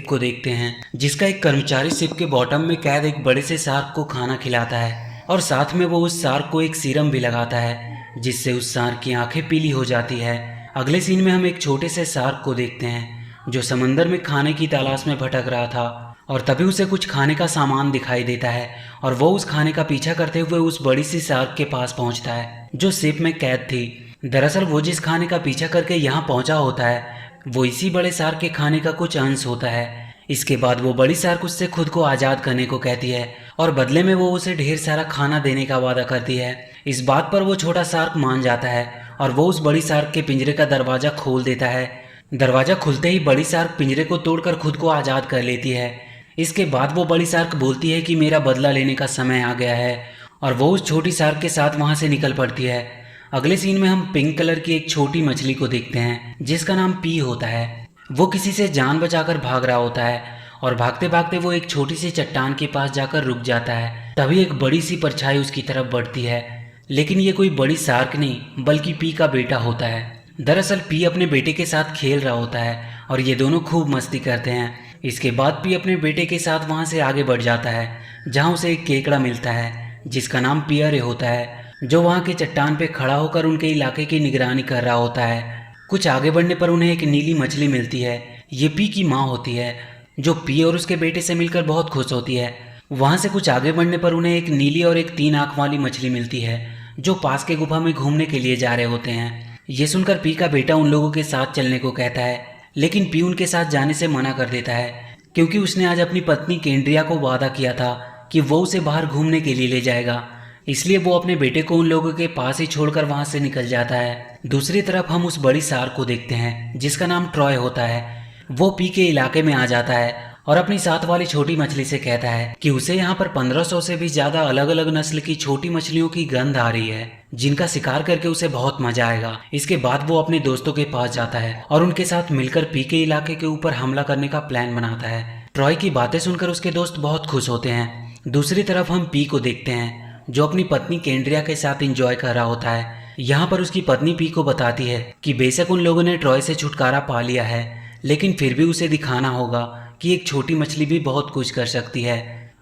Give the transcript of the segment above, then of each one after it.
को देखते हैं, जिसका एक कर्मचारी शिप के बॉटम में कैद एक बड़े से शार्क को खाना खिलाता है और साथ में वो उस शार्क को एक सीरम भी लगाता है जिससे उस शार्क की आंखें पीली हो जाती है। अगले सीन में हम एक छोटे से शार्क को देखते हैं जो समंदर में खाने की तलाश में भटक रहा था और तभी उसे कुछ खाने का सामान दिखाई देता है और वो उस खाने का पीछा करते हुए उस बड़ी सी शार्क के पास पहुंचता है जो शिप में कैद थी। दरअसल वो जिस खाने का पीछा करके यहाँ पहुंचा होता है वो इसी बड़े शार्क के खाने का कुछ अंश होता है। इसके बाद वो बड़ी शार्क उससे खुद को आज़ाद करने को कहती है और बदले में वो उसे ढेर सारा खाना देने का वादा करती है। इस बात पर वो छोटा शार्क मान जाता है और वो उस बड़ी शार्क के पिंजरे का दरवाज़ा खोल देता है। दरवाज़ा खुलते ही बड़ी शार्क पिंजरे को तोड़कर खुद को आज़ाद कर लेती है। इसके बाद वो बड़ी शार्क बोलती है कि मेरा बदला लेने का समय आ गया है और वो उस छोटी शार्क के साथ वहाँ से निकल पड़ती है। अगले सीन में हम पिंक कलर की एक छोटी मछली को देखते हैं जिसका नाम पी होता है। वो किसी से जान बचाकर भाग रहा होता है और भागते भागते वो एक छोटी सी चट्टान के पास जाकर रुक जाता है। तभी एक बड़ी सी परछाई उसकी तरफ बढ़ती है, लेकिन ये कोई बड़ी शार्क नहीं बल्कि पी का बेटा होता है। दरअसल पी अपने बेटे के साथ खेल रहा होता है और ये दोनों खूब मस्ती करते हैं। इसके बाद पी अपने बेटे के साथ वहाँ से आगे बढ़ जाता है जहाँ उसे एक केकड़ा मिलता है जिसका नाम पियरे होता है, जो वहाँ के चट्टान पे खड़ा होकर उनके इलाके की निगरानी कर रहा होता है। कुछ आगे बढ़ने पर उन्हें एक नीली मछली मिलती है। ये पी की माँ होती है जो पी और उसके बेटे से मिलकर बहुत खुश होती है। वहाँ से कुछ आगे बढ़ने पर उन्हें एक नीली और एक 3 आँख वाली मछली मिलती है जो पास के गुफा में घूमने के लिए जा रहे होते हैं। ये सुनकर पी का बेटा उन लोगों के साथ चलने को कहता है, लेकिन पी उनके साथ जाने से मना कर देता है क्योंकि उसने आज अपनी पत्नी केंड्रिया को वादा किया था कि वो उसे बाहर घूमने के लिए ले जाएगा। इसलिए वो अपने बेटे को उन लोगों के पास ही छोड़कर वहां से निकल जाता है। दूसरी तरफ हम उस बड़ी शार्क को देखते हैं जिसका नाम ट्रॉय होता है। वो पी के इलाके में आ जाता है और अपनी साथ वाली छोटी मछली से कहता है कि उसे यहाँ पर 1500 से भी ज्यादा अलग अलग नस्ल की छोटी मछलियों की गंध आ रही है जिनका शिकार करके उसे बहुत मजा आएगा। इसके बाद वो अपने दोस्तों के पास जाता है और उनके साथ मिलकर पी के इलाके के ऊपर हमला करने का प्लान बनाता है। ट्रॉय की बातें सुनकर उसके दोस्त बहुत खुश होते हैं। दूसरी तरफ हम पी को देखते हैं जो अपनी पत्नी केंड्रिया के साथ एंजॉय कर रहा होता है। यहाँ पर उसकी पत्नी पी को बताती है कि बेशक उन लोगों ने ट्रॉय से छुटकारा पा लिया है, लेकिन फिर भी उसे दिखाना होगा कि एक छोटी मछली भी बहुत कुछ कर सकती है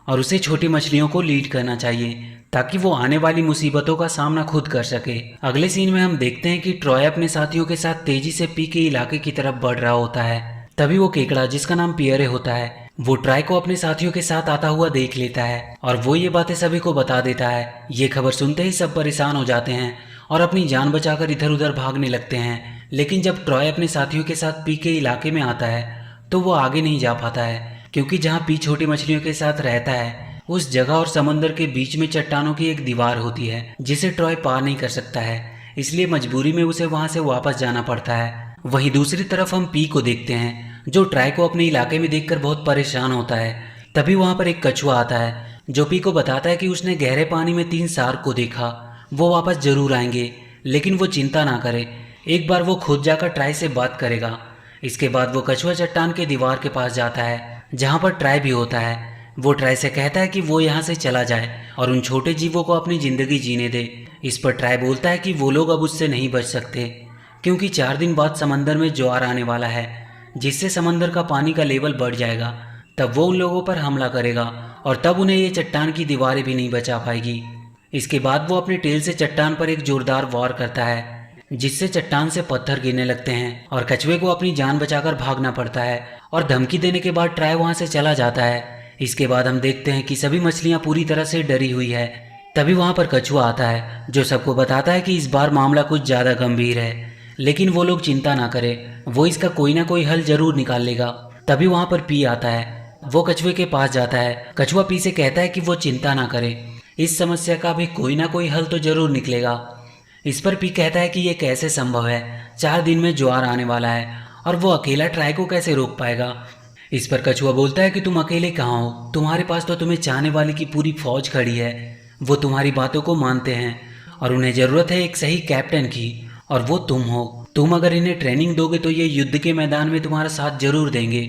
और उसे छोटी मछलियों को लीड करना चाहिए ताकि वो आने वाली मुसीबतों का सामना खुद कर सके। अगले सीन में हम देखते हैं कि ट्रॉय अपने साथियों के साथ तेजी से पी के इलाके की तरफ बढ़ रहा होता है। तभी वो केकड़ा जिसका नाम पियरे होता है वो ट्रॉय को अपने साथियों के साथ आता हुआ देख लेता है और वो ये बातें सभी को बता देता है। ये खबर सुनते ही सब परेशान हो जाते हैं और अपनी जान बचाकर इधर उधर भागने लगते हैं। लेकिन जब ट्रॉय अपने साथियों के साथ पी के इलाके में आता है तो वो आगे नहीं जा पाता है क्योंकि जहाँ पी छोटी मछलियों के साथ रहता है उस जगह और समंदर के बीच में चट्टानों की एक दीवार होती है जिसे ट्रॉय पार नहीं कर सकता है। इसलिए मजबूरी में उसे वहां से वापस जाना पड़ता है। वहीं दूसरी तरफ हम पी को देखते हैं जो ट्रॉय को अपने इलाके में देखकर बहुत परेशान होता है। तभी वहां पर एक कछुआ आता है जो पी को बताता है कि उसने गहरे पानी में 3 शार्क को देखा, वो वापस जरूर आएंगे, लेकिन वो चिंता ना करे, एक बार वो खुद जाकर ट्रॉय से बात करेगा। इसके बाद वो कछुआ चट्टान के दीवार के पास जाता है जहाँ पर ट्रॉय भी होता है। वो ट्रॉय से कहता है कि वो यहाँ से चला जाए और उन छोटे जीवों को अपनी जिंदगी जीने दे। इस पर ट्रॉय बोलता है कि वो लोग अब उससे नहीं बच सकते क्योंकि 4 दिन बाद समंदर में ज्वार आने वाला है जिससे समंदर का पानी का लेवल बढ़ जाएगा। तब वो उन लोगों पर हमला करेगा और तब उन्हें ये चट्टान की दीवारें भी नहीं बचा पाएगी। इसके बाद वो अपने टेल से चट्टान पर एक जोरदार वार करता है जिससे चट्टान से पत्थर गिरने लगते हैं और कछुए को अपनी जान बचाकर भागना पड़ता है और धमकी देने के बाद ट्रॉय वहां से चला जाता है। इसके बाद हम देखते हैं कि सभी मछलियां पूरी तरह से डरी हुई है। तभी वहां पर कछुआ आता है जो सबको बताता है कि इस बार मामला कुछ ज़्यादा गंभीर है, लेकिन वो लोग चिंता ना करें, वो इसका कोई ना कोई हल जरूर निकाल लेगा। तभी वहां पर पी आता है। वो कछुए के पास जाता है। कछुआ पी से कहता है कि वो चिंता ना करे, इस समस्या का भी कोई ना कोई हल तो जरूर निकलेगा। इस पर पी कहता है कि ये कैसे संभव है, 4 दिन में ज्वार आने वाला है और वो अकेला ट्रॉय को कैसे रोक पाएगा। इस पर कछुआ बोलता है कि तुम अकेले कहाँ हो, तुम्हारे पास तो तुम्हें चाहने वाली की पूरी फौज खड़ी है, वो तुम्हारी बातों को मानते हैं और उन्हें ज़रूरत है एक सही कैप्टन की, और वो तुम हो। तुम अगर इन्हें ट्रेनिंग दोगे तो ये युद्ध के मैदान में तुम्हारा साथ जरूर देंगे।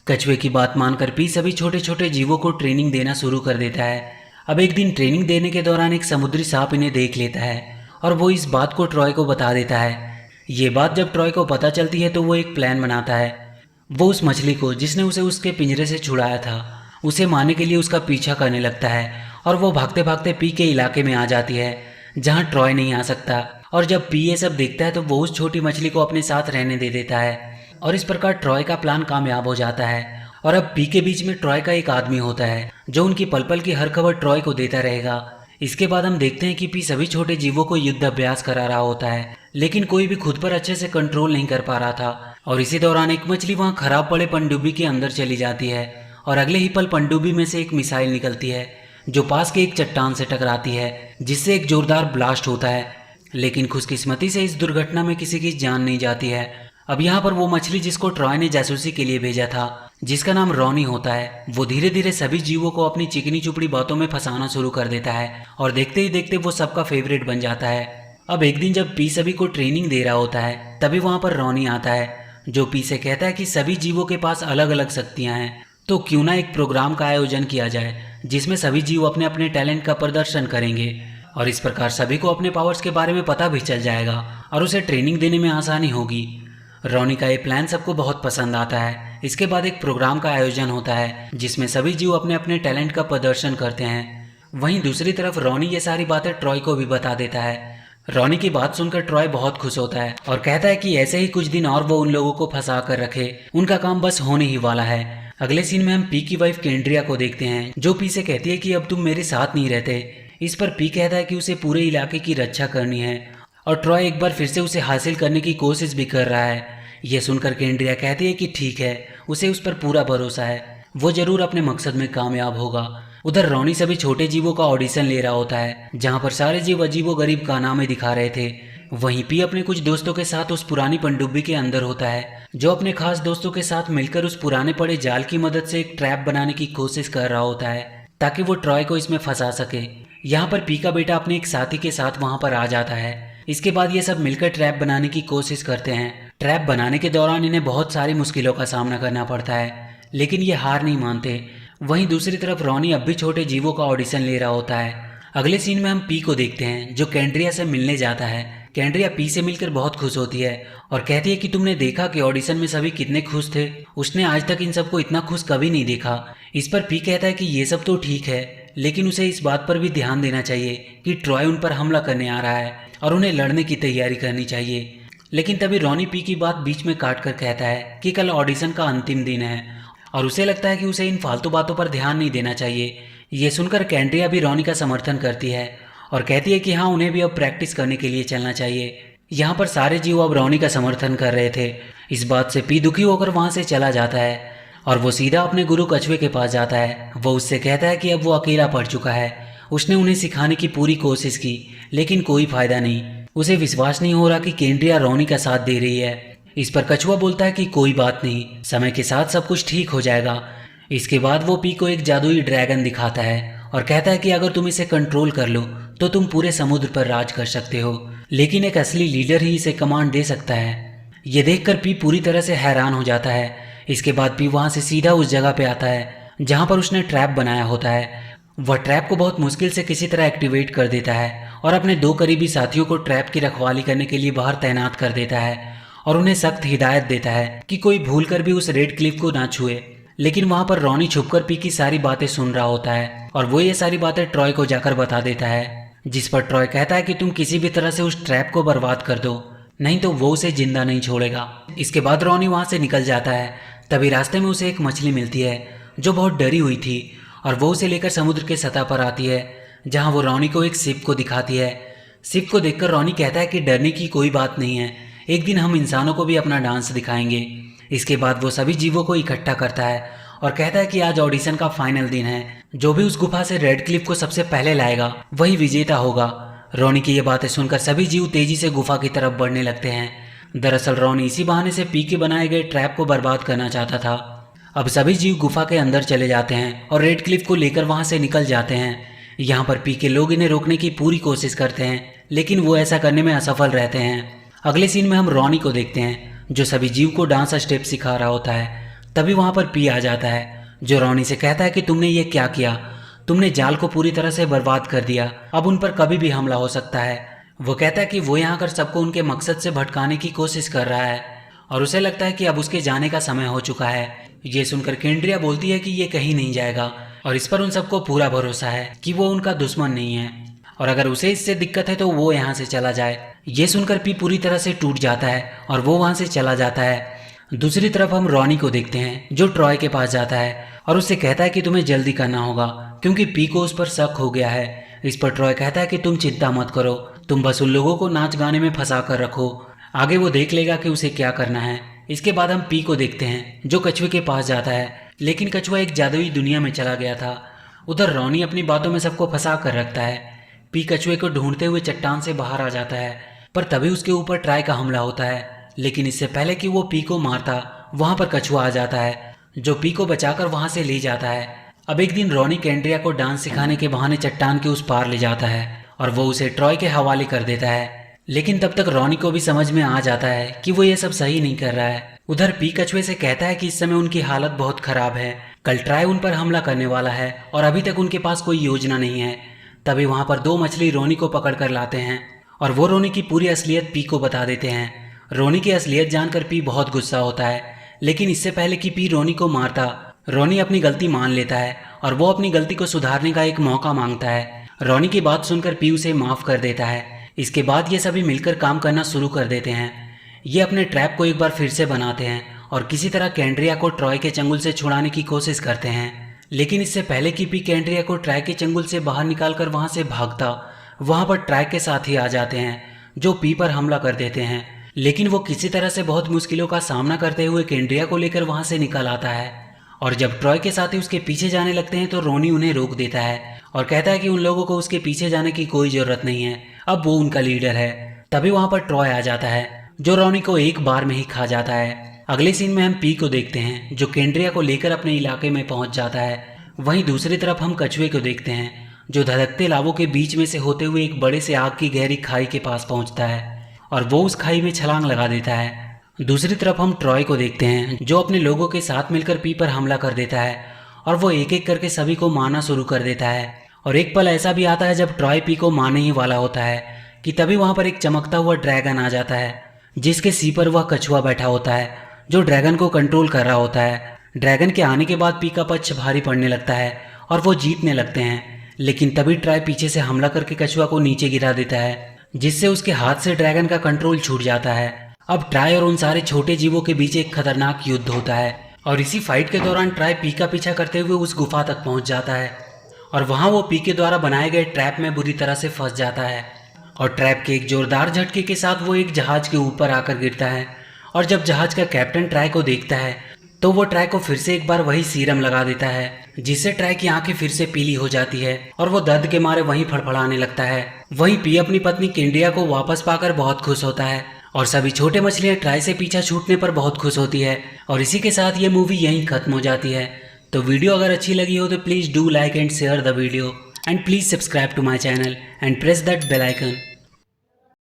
कछुए की बात मानकर पी सभी छोटे छोटे जीवों को ट्रेनिंग देना शुरू कर देता है। अब एक दिन ट्रेनिंग देने के दौरान एक समुद्री सांप इन्हें देख लेता है और वो इस बात को ट्रॉय को बता देता है। ये बात जब ट्रॉय को पता चलती है तो वो एक प्लान बनाता है। वो उस मछली को जिसने उसे उसके पिंजरे से छुड़ाया था उसे मारने के लिए उसका पीछा करने लगता है और वो भागते भागते पी के इलाके में आ जाती है जहाँ ट्रॉय नहीं आ सकता। और जब पी ये सब देखता है तो वो उस छोटी मछली को अपने साथ रहने दे देता है और इस प्रकार ट्रॉय का प्लान कामयाब हो जाता है। और अब पी के बीच में ट्रॉय का एक आदमी होता है जो उनकी पल पल की हर खबर ट्रॉय को देता रहेगा। इसके बाद हम देखते हैं कि पी सभी छोटे जीवों को युद्ध अभ्यास करा रहा होता है लेकिन कोई भी खुद पर अच्छे से कंट्रोल नहीं कर पा रहा था। और इसी दौरान एक मछली वहाँ खराब पड़े पनडुब्बी के अंदर चली जाती है और अगले ही पल पनडुब्बी में से एक मिसाइल निकलती है जो पास के एक चट्टान से टकराती है जिससे एक जोरदार ब्लास्ट होता है। लेकिन खुशकिस्मती से इस दुर्घटना में किसी की जान नहीं जाती है। अब यहाँ पर वो मछली जिसको ट्रॉय ने जासूसी के लिए भेजा था जिसका नाम रॉनी होता है वो धीरे धीरे सभी जीवों को अपनी चिकनी चुपड़ी बातों में फंसाना शुरू कर देता है और देखते ही देखते वो सबका फेवरेट बन जाता है। अब एक दिन जब पी सभी को ट्रेनिंग दे रहा होता है तभी वहाँ पर रॉनी आता है जो पी से कहता है कि सभी जीवों के पास अलग अलग शक्तियाँ हैं तो क्यों ना एक प्रोग्राम का आयोजन किया जाए जिसमें सभी जीव अपने अपने टैलेंट का प्रदर्शन करेंगे और इस प्रकार सभी को अपने पावर्स के बारे में पता भी चल जाएगा और उसे ट्रेनिंग देने में आसानी होगी। रॉनी का ये प्लान सबको बहुत पसंद आता है। इसके बाद एक प्रोग्राम का आयोजन होता है जिसमें सभी जीव अपने अपने टैलेंट का प्रदर्शन करते हैं। वहीं दूसरी तरफ रॉनी ये सारी बातें ट्रॉय को भी बता देता है। रॉनी की बात सुनकर ट्रॉय बहुत खुश होता है और कहता है कि ऐसे ही कुछ दिन और वो उन लोगों को फंसा कर रखे, उनका काम बस होने ही वाला है। अगले सीन में हम पी की वाइफ केंड्रिया को देखते हैं जो पी से कहती है कि अब तुम मेरे साथ नहीं रहते। इस पर पी कहता है कि उसे पूरे इलाके की रक्षा करनी है और ट्रॉय एक बार फिर से उसे हासिल करने की कोशिश भी कर रहा है। यह सुनकर केंड्रिया कहती है कि ठीक है, उसे उस पर पूरा भरोसा है, वो जरूर अपने मकसद में कामयाब होगा। उधर रॉनी सभी छोटे जीवों का ऑडिशन ले रहा होता है जहाँ पर सारे जीव अजीबो गरीब कारनामे दिखा रहे थे। वहीं पी अपने कुछ दोस्तों के साथ उस पुरानी पनडुब्बी के अंदर होता है जो अपने खास दोस्तों के साथ मिलकर उस पुराने पड़े जाल की मदद से एक ट्रैप बनाने की कोशिश कर रहा होता है ताकि वो ट्रॉय को इसमें फंसा सके। यहाँ पर पी का बेटा अपने एक साथी के साथ वहाँ पर आ जाता है। इसके बाद ये सब मिलकर ट्रैप बनाने की कोशिश करते हैं। ट्रैप बनाने के दौरान इन्हें बहुत सारी मुश्किलों का सामना करना पड़ता है लेकिन ये हार नहीं मानते। वहीं दूसरी तरफ रॉनी अब भी छोटे जीवों का ऑडिशन ले रहा होता है। अगले सीन में हम पी को देखते हैं जो केंड्रिया से मिलने जाता है। केंड्रिया पी से मिलकर बहुत खुश होती है और कहती है कि तुमने देखा कि ऑडिशन में सभी कितने खुश थे, उसने आज तक इन सबको इतना खुश कभी नहीं देखा। इस पर पी कहता है कि ये सब तो ठीक है लेकिन उसे इस बात पर भी ध्यान देना चाहिए कि ट्रॉय उन पर हमला करने आ रहा है और उन्हें लड़ने की तैयारी करनी चाहिए। लेकिन तभी रॉनी पी की बात बीच में काट कर कहता है कि कल ऑडिशन का अंतिम दिन है और उसे लगता है कि उसे इन फालतू बातों पर ध्यान नहीं देना चाहिए। ये सुनकर केंड्रिया भी रॉनी का समर्थन करती है और कहती है कि हाँ, उन्हें भी अब प्रैक्टिस करने के लिए चलना चाहिए। यहाँ पर सारे जीव अब रॉनी का समर्थन कर रहे थे। इस बात से पी दुखी होकर वहाँ से चला जाता है और वो सीधा अपने गुरु कछुए के पास जाता है। वो उससे कहता है कि अब वो अकेला पड़ चुका है। उसने उन्हें सिखाने की पूरी कोशिश की लेकिन कोई फायदा नहीं। उसे विश्वास नहीं हो रहा कि केंड्रिया रॉनी का साथ दे रही है। इस पर कछुआ बोलता है कि कोई बात नहीं, समय के साथ सब कुछ ठीक हो जाएगा। इसके बाद वो पी को एक जादुई ड्रैगन दिखाता है और कहता है कि अगर तुम इसे कंट्रोल कर लो तो तुम पूरे समुद्र पर राज कर सकते हो, लेकिन एक असली लीडर ही इसे कमांड दे सकता है। ये देखकर पी पूरी तरह से हैरान हो जाता है। इसके बाद पी वहाँ से सीधा उस जगह पे आता है जहाँ पर उसने ट्रैप बनाया होता है। वह ट्रैप को बहुत मुश्किल से किसी तरह एक्टिवेट कर देता है और अपने दो करीबी साथियों को ट्रैप की रखवाली करने के लिए बाहर तैनात कर देता है और उन्हें सख्त हिदायत देता है कि कोई भूलकर भी उस रेड क्लिफ को ना छुए। लेकिन वहाँ पर रॉनी छुपकर पी की सारी बातें सुन रहा होता है और वो ये सारी बातें ट्रॉय को जाकर बता देता है, जिस पर ट्रॉय कहता है कि तुम किसी भी तरह से उस ट्रैप को बर्बाद कर दो, नहीं तो वो उसे जिंदा नहीं छोड़ेगा। इसके बाद रॉनी वहाँ से निकल जाता है। तभी रास्ते में उसे एक मछली मिलती है जो बहुत डरी हुई थी और वो उसे लेकर समुद्र के सतह पर आती है जहाँ वो रॉनी को एक शिप को दिखाती है। शिप को देखकर रॉनी कहता है कि डरने की कोई बात नहीं है, एक दिन हम इंसानों को भी अपना डांस दिखाएंगे। इसके बाद वो सभी जीवों को इकट्ठा करता है और कहता है कि आज ऑडिशन का फाइनल दिन है, जो भी उस गुफा से रेड क्लिफ को सबसे पहले लाएगा वही विजेता होगा। रॉनी की ये बातें सुनकर सभी जीव तेजी से गुफा की तरफ बढ़ने लगते हैं। दरअसल रॉनी इसी बहाने से पी के बनाए गए ट्रैप को बर्बाद करना चाहता था। अब सभी जीव गुफा के अंदर चले जाते हैं और रेड क्लिफ को लेकर वहां से निकल जाते हैं। यहाँ पर पी के लोग इन्हें रोकने की पूरी कोशिश करते हैं लेकिन वो ऐसा करने में असफल रहते हैं। अगले सीन में हम रॉनी को देखते हैं जो सभी जीव को डांस स्टेप सिखा रहा होता है। तभी वहां पर पी आ जाता है जो रॉनी से कहता है कि तुमने ये क्या किया, तुमने जाल को पूरी तरह से बर्बाद कर दिया, अब उन पर कभी भी हमला हो सकता है। वो कहता है कि वो यहाँ कर सबको उनके मकसद से भटकाने की कोशिश कर रहा है और उसे लगता है कि अब उसके जाने का समय हो चुका है। ये सुनकर केंड्रिया बोलती है कि ये कहीं नहीं जाएगा और इस पर उन सबको पूरा भरोसा है कि वो उनका दुश्मन नहीं है और अगर उसे इससे दिक्कत है तो वो यहाँ से चला जाए। ये सुनकर पी पूरी तरह से टूट जाता है और वो वहाँ से चला जाता है। दूसरी तरफ हम रॉनी को देखते हैं जो ट्रॉय के पास जाता है और उससे कहता है कि तुम्हें जल्दी करना होगा क्योंकि पी को उस पर शक हो गया है। इस पर ट्रॉय कहता है कि तुम चिंता मत करो, तुम बस उन लोगों को नाच गाने में फंसा कर रखो, आगे वो देख लेगा कि उसे क्या करना है। इसके बाद हम पी को देखते हैं जो कछुए के पास जाता है, लेकिन कछुआ एक जादुई दुनिया में चला गया था। उधर रॉनी अपनी बातों में सबको फंसा कर रखता है। पी कछुए को ढूंढते हुए चट्टान से बाहर आ जाता है, पर तभी उसके ऊपर ट्राई का हमला होता है। लेकिन इससे पहले कि वो पी को मारता, वहां पर कछुआ आ जाता है जो पी को बचाकर वहां से ले जाता है। अब एक दिन रॉनी केंड्रिया को डांस सिखाने के बहाने चट्टान के उस पार ले जाता है और वो उसे ट्रॉय के हवाले कर देता है। लेकिन तब तक रॉनी को भी समझ में आ जाता है कि वो ये सब सही नहीं कर रहा है। उधर पी कछुए से कहता है कि इस समय उनकी हालत बहुत खराब है, कल ट्राई उन पर हमला करने वाला है और अभी तक उनके पास कोई योजना नहीं है। तभी वहां पर दो मछली रोनी को पकड़ कर लाते हैं और वो रोनी की पूरी असलियत पी को बता देते हैं। रोनी की असलियत जानकर पी बहुत गुस्सा होता है, लेकिन इससे पहले कि पी रोनी को मारता, रोनी अपनी गलती मान लेता है और वो अपनी गलती को सुधारने का एक मौका मांगता है। रोनी की बात सुनकर पी उसे माफ कर देता है। इसके बाद ये सभी मिलकर काम करना शुरू कर देते हैं। ये अपने ट्रैप को एक बार फिर से बनाते हैं और किसी तरह केंड्रिया को ट्रॉय के चंगुल से छुड़ाने की कोशिश करते हैं। लेकिन इससे पहले कि पी केंड्रिया को ट्रॉय के चंगुल से बाहर निकालकर वहां से भागता, वहां पर ट्रॉय के साथ ही आ जाते हैं जो पी पर हमला कर देते हैं। लेकिन वो किसी तरह से बहुत मुश्किलों का सामना करते हुए केंड्रिया को लेकर वहां से निकल आता है और जब ट्रॉय के साथी उसके पीछे जाने लगते हैं तो रोनी उन्हें रोक देता है और कहता है कि उन लोगों को उसके पीछे जाने की कोई जरूरत नहीं है, अब वो उनका लीडर है। तभी वहां पर ट्रॉय आ जाता है जो रोनी को एक बार में ही खा जाता है। अगले सीन में हम पी को देखते हैं जो केंड्रिया को लेकर अपने इलाके में पहुंच जाता है। वहीं दूसरी तरफ हम कछुए को देखते हैं जो धधकते लावों के बीच में से होते हुए एक बड़े से आग की गहरी खाई के पास पहुंचता है और वो उस खाई में छलांग लगा देता है। दूसरी तरफ हम ट्रॉय को देखते हैं जो अपने लोगों के साथ मिलकर पी पर हमला कर देता है और वो एक एक करके सभी को मारना शुरू कर देता है। और एक पल ऐसा भी आता है जब ट्रॉय पी को मारने ही वाला होता है कि तभी वहां पर एक चमकता हुआ ड्रैगन आ जाता है जिसके सी पर वह कछुआ बैठा होता है जो ड्रैगन को कंट्रोल कर रहा होता है। ड्रैगन के आने के बाद पी का पक्ष भारी पड़ने लगता है और वो जीतने लगते हैं। लेकिन तभी ट्रॉय पीछे से हमला करके कछुआ को नीचे गिरा देता है जिससे उसके हाथ से ड्रैगन का कंट्रोल छूट जाता है। अब ट्राई और उन सारे छोटे जीवों के बीच एक खतरनाक युद्ध होता है और इसी फाइट के दौरान ट्राई पी का पीछा करते हुए उस गुफा तक पहुंच जाता है और वहां वो पी के द्वारा बनाए गए ट्रैप में बुरी तरह से फंस जाता है और ट्रैप के एक जोरदार झटके के साथ वो एक जहाज के ऊपर आकर गिरता है। और जब जहाज का कैप्टन ट्राई को देखता है तो वो ट्राई को फिर से एक बार वही सीरम लगा देता है जिससे ट्राई की आंखें फिर से पीली हो जाती है और वो दर्द के मारे वहीं फड़फड़ाने लगता है। वहीं पी अपनी पत्नी केंड्रिया को वापस पाकर बहुत खुश होता है और सभी छोटे मछलियां ट्राई से पीछा छूटने पर बहुत खुश होती है। और इसी के साथ ये मूवी यहीं खत्म हो जाती है। तो वीडियो अगर अच्छी लगी हो तो please do like and share the video and please subscribe to my channel and press that bell icon.